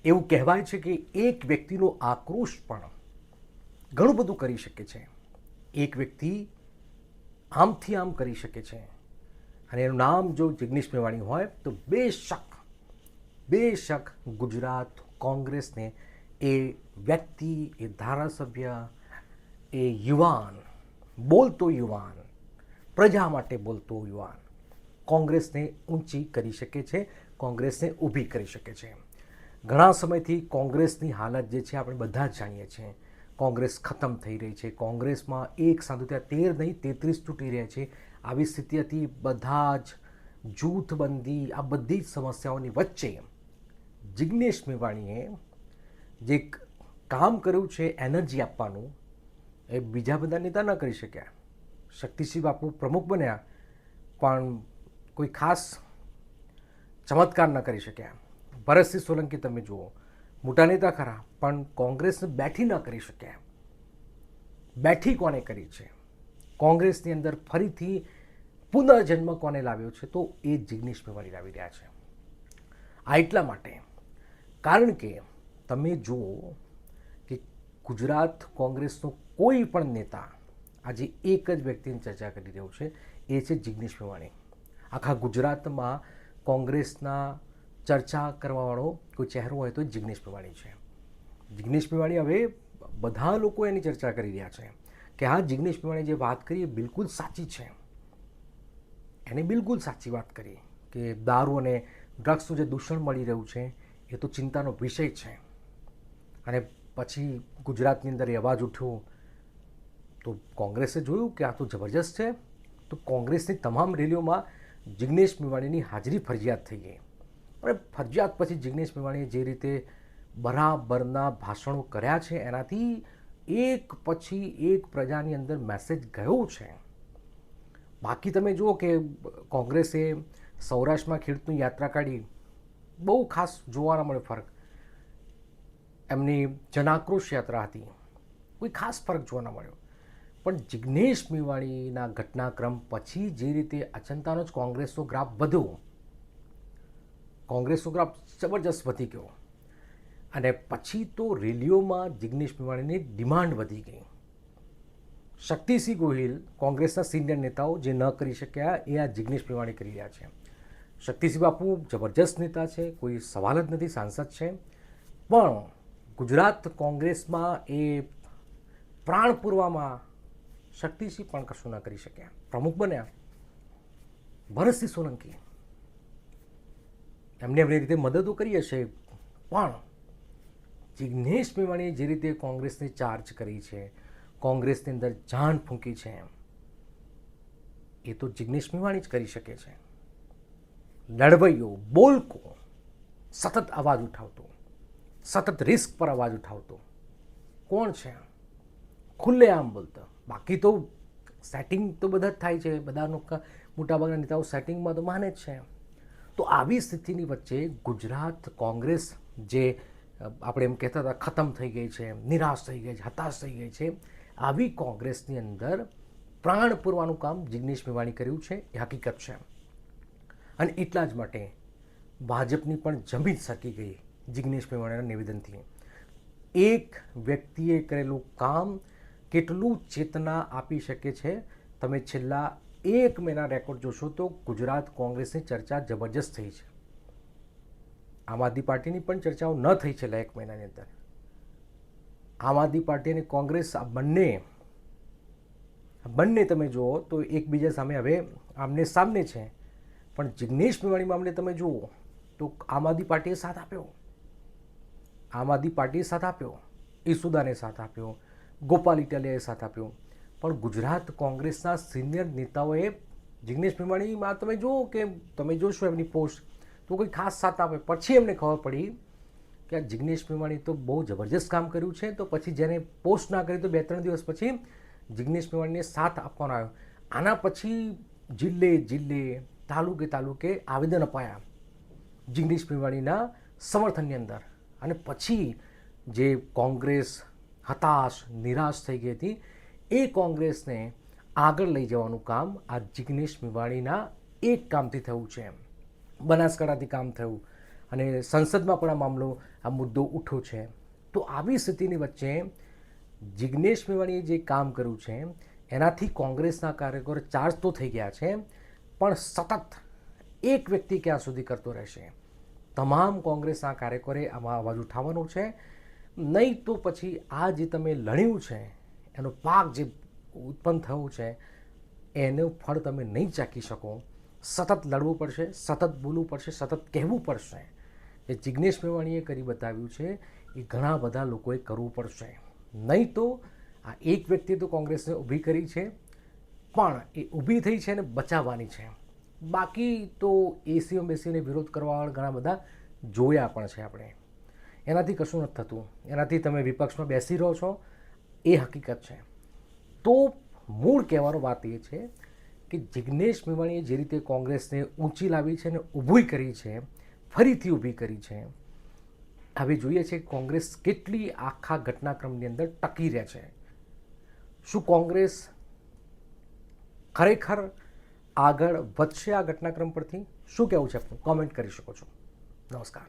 એવું કહેવાય છે કે એક વ્યક્તિનો આક્રોશ પણ ઘણું બધું કરી શકે છે. એક વ્યક્તિ આમથી આમ કરી શકે છે અને એનું નામ જો જિગ્નેશ મેવાણી હોય તો બેશક ગુજરાત કોંગ્રેસને એ વ્યક્તિ, એ ધારાસભ્ય, એ યુવાન, બોલતો યુવાન, પ્રજા માટે બોલતો યુવાન કોંગ્રેસને ઊંચી કરી શકે છે, કોંગ્રેસને ઊભી કરી શકે છે. ઘણા સમયથી કોંગ્રેસની હાલત જે છે આપણે બધા જ જાણીએ છીએ. કોંગ્રેસ ખતમ થઈ રહી છે. કોંગ્રેસમાં એક સાંધુ ત્યાં 13 નહીં 33 તૂટી રહ્યા છે. આવી સ્થિતિ હતી. બધા જ જૂથબંધી, આ બધી જ સમસ્યાઓની વચ્ચે જિગ્નેશ મેવાણીએ જે કામ કર્યું છે એનર્જી આપવાનું, એ બીજા બધા નેતા ન કરી શક્યા. શક્તિસિંહ બાપુ પ્રમુખ બન્યા પણ કોઈ ખાસ ચમત્કાર ન કરી શક્યા. ભરતસિંહ સોલંકી તમે જુઓ, મોટા નેતા ખરા પણ કોંગ્રેસને બેઠી ન કરી શક્યા. બેઠી કોને કરી છે? કોંગ્રેસની અંદર ફરીથી પુનર્જન્મ કોને લાવ્યો છે? તો એ જિગ્નેશ મેવાણી લાવી રહ્યા છે. આ એટલા માટે કારણ કે તમે જુઓ કે ગુજરાત કોંગ્રેસનો કોઈ પણ નેતા આજે એક જ વ્યક્તિની ચર્ચા કરી રહ્યો છે, એ છે જિગ્નેશ મેવાણી. આખા ગુજરાતમાં કોંગ્રેસના ચર્ચા કરવાવાળો કોઈ ચહેરો હોય તો જિગ્નેશ મેવાણી છે. જિગ્નેશ મેવાણી હવે બધા લોકો એની ચર્ચા કરી રહ્યા છે કે હા, જિગ્નેશ મેવાણી જે વાત કરી એ બિલકુલ સાચી છે. એને બિલકુલ સાચી વાત કરી કે દારૂ અને ડ્રગ્સનું જે દૂષણ મળી રહ્યું છે એ તો ચિંતાનો વિષય છે. અને પછી ગુજરાતની અંદર એ અવાજ ઉઠ્યો તો કોંગ્રેસે જોયું કે આ તો જબરજસ્ત છે. તો કોંગ્રેસની તમામ રેલીઓમાં જિગ્નેશ મેવાણીની હાજરી ફરજિયાત થઈ ગઈ. અને ફરજિયાત પછી જિગ્નેશ મેવાણીએ જે રીતે બરાબરના ભાષણો કર્યા છે એનાથી એક પછી એક પ્રજાની અંદર મેસેજ ગયો છે. બાકી તમે જુઓ કે કોંગ્રેસે સૌરાષ્ટ્રમાં ખેડૂતની યાત્રા કાઢી, બહુ ખાસ જોવા ન મળે ફરક. એમની જનાક્રોશ યાત્રા હતી, કોઈ ખાસ ફરક જોવા ન મળ્યો. પણ જિગ્નેશ મેવાણીના ઘટનાક્રમ પછી જે રીતે અચંતાનો જ કોંગ્રેસનો ગ્રાફ વધ્યો, કોંગ્રેસનો ગ્રાફ જબરજસ્ત વધી ગયો અને પછી તો રેલીઓમાં જિગ્નેશ મેવાણીની ડિમાન્ડ વધી ગઈ. શક્તિસિંહ ગોહિલ, કોંગ્રેસના સિનિયર નેતાઓ જે ન કરી શક્યા એ આ જિગ્નેશ મેવાણી કરી રહ્યા છે. શક્તિસિંહ બાપુ જબરજસ્ત નેતા છે, કોઈ સવાલ જ નથી, સાંસદ છે. પણ ગુજરાત કોંગ્રેસમાં એ પ્રાણ પૂરવામાં શક્તિસિંહ પણ કશું ન કરી શક્યા. પ્રમુખ બન્યા ભરતસિંહ સોલંકી, એમને એમની રીતે મદદો કરી હશે, પણ જિગ્નેશ મેવાણીએ જે રીતે કોંગ્રેસને ચાર્જ કરી છે, કોંગ્રેસની અંદર જાન ફૂંકી છે, એ તો જિગ્નેશ મેવાણી જ કરી શકે છે. લડવૈયો, બોલકો, સતત અવાજ ઉઠાવતો, સતત રિસ્ક પર અવાજ ઉઠાવતો કોણ છે? ખુલ્લેઆમ બોલતો. બાકી તો સેટિંગ તો બધા જ થાય છે, બધા મોટાભાગના નેતાઓ સેટિંગમાં તો માને જ છે. તો આવી સ્થિતિની વચ્ચે ગુજરાત કોંગ્રેસ જે આપણે એમ કહેતા હતા ખતમ થઈ ગઈ છે, નિરાશ થઈ ગઈ છે, હતાશ થઈ ગઈ છે, આવી કોંગ્રેસની અંદર પ્રાણ પૂરવાનું કામ જિગ્નેશ મેવાણી કર્યું છે, એ હકીકત છે. અને એટલા જ માટે ભાજપની પણ જમીન સરકી ગઈ જિગ્નેશ મેવાણીના નિવેદનથી. એક વ્યક્તિએ કરેલું કામ કેટલું ચેતના આપી શકે છે, તમે છેલ્લા 1 મહિના રેકોર્ડ જોશો તો ગુજરાત કોંગ્રેસની ચર્ચા જબરજસ્ત થઈ છે. આમ આદમી પાર્ટીની પણ ચર્ચાઓ ન થઈ છેલ્લા 1 મહિનાની અંદર. આમ આદમી પાર્ટી અને કોંગ્રેસ આ બંને તમે જુઓ તો એકબીજા સામે હવે આમને સામને છે. પણ જિગ્નેશ મેવાણી મામલે તમે જુઓ તો આમ આદમી પાર્ટીએ સાથ આપ્યો, આમ આદમી પાર્ટીએ સાથ આપ્યો, ઈસુદાને સાથ આપ્યો, ગોપાલ ઇટાલિયાએ સાથ આપ્યો. પણ ગુજરાત કોંગ્રેસના સિનિયર નેતાઓએ જિગ્નેશ મેવાણીમાં તમે જુઓ કે તમે જોશો એમની પોસ્ટ તો કોઈ ખાસ સાથ આપે. પછી એમને ખબર પડી કે આ જિગ્નેશ મેવાણી તો બહુ જબરજસ્ત કામ કર્યું છે. તો પછી જેને પોસ્ટ ના કરી તો 2-3 દિવસ પછી જિગ્નેશ મેવાણીને સાથ આપવાનો આવ્યો. આના પછી જિલ્લે તાલુકે આવેદન અપાયા જિગ્નેશ મેવાણીના સમર્થનની અંદર. અને પછી જે કોંગ્રેસ હતાશ નિરાશ થઈ ગઈ હતી એ કોંગ્રેસને આગળ લઈ જવાનું કામ આ જિગ્નેશ મેવાણીના એક કામથી થયું છે. બનાસકાંઠાથી કામ થયું અને સંસદમાં પણ આ મામલો આ મુદ્દો ઉઠ્યો છે. તો આવી સ્થિતિની વચ્ચે જિગ્નેશ મેવાણીએ જે કામ કર્યું છે એનાથી કોંગ્રેસના કાર્યકરો ચાર્જ તો થઈ ગયા છે, પણ સતત એક વ્યક્તિ ક્યાં સુધી કરતો રહેશે? તમામ કોંગ્રેસના કાર્યકરોએ આમાં અવાજ ઉઠાવવાનો છે. નહીં તો પછી આ જે તમે લણ્યું છે એનો પાક જે ઉત્પન્ન થયું છે એનું ફળ તમે નહીં ચાખી શકો. સતત લડવું પડશે, સતત બોલવું પડશે, સતત કહેવું પડશે. જે જિગ્નેશ મેવાણીએ કરી બતાવ્યું છે એ ઘણા બધા લોકોએ કરવું પડશે. નહીં તો આ એક વ્યક્તિએ તો કોંગ્રેસને ઊભી કરી છે, પણ એ ઊભી થઈ છે ને બચાવવાની છે. બાકી તો એસીઓ બેસીને વિરોધ કરવાવાળા ઘણા બધા જોયા પણ છે આપણે. એનાથી કશું નથી થતું. એનાથી તમે વિપક્ષમાં બેસી રહો છો એ હકીકત છે. તો મૂળ કહેવાનો વાત એ છે કે જિગ્નેશ મેવાણીએ જે રીતે કોંગ્રેસને ઊંચી લાવી છે ને ઊભી કરી છે, ફરીથી ઊભી કરી છે, હવે જોઈએ છે કોંગ્રેસ કેટલી આખા ઘટનાક્રમની અંદર ટકી રહે છે. શું કોંગ્રેસ ખરેખર આગળ વધશે આ ઘટનાક્રમ પરથી? શું કહેવું છે આપનું? કોમેન્ટ કરી શકો છો. નમસ્કાર.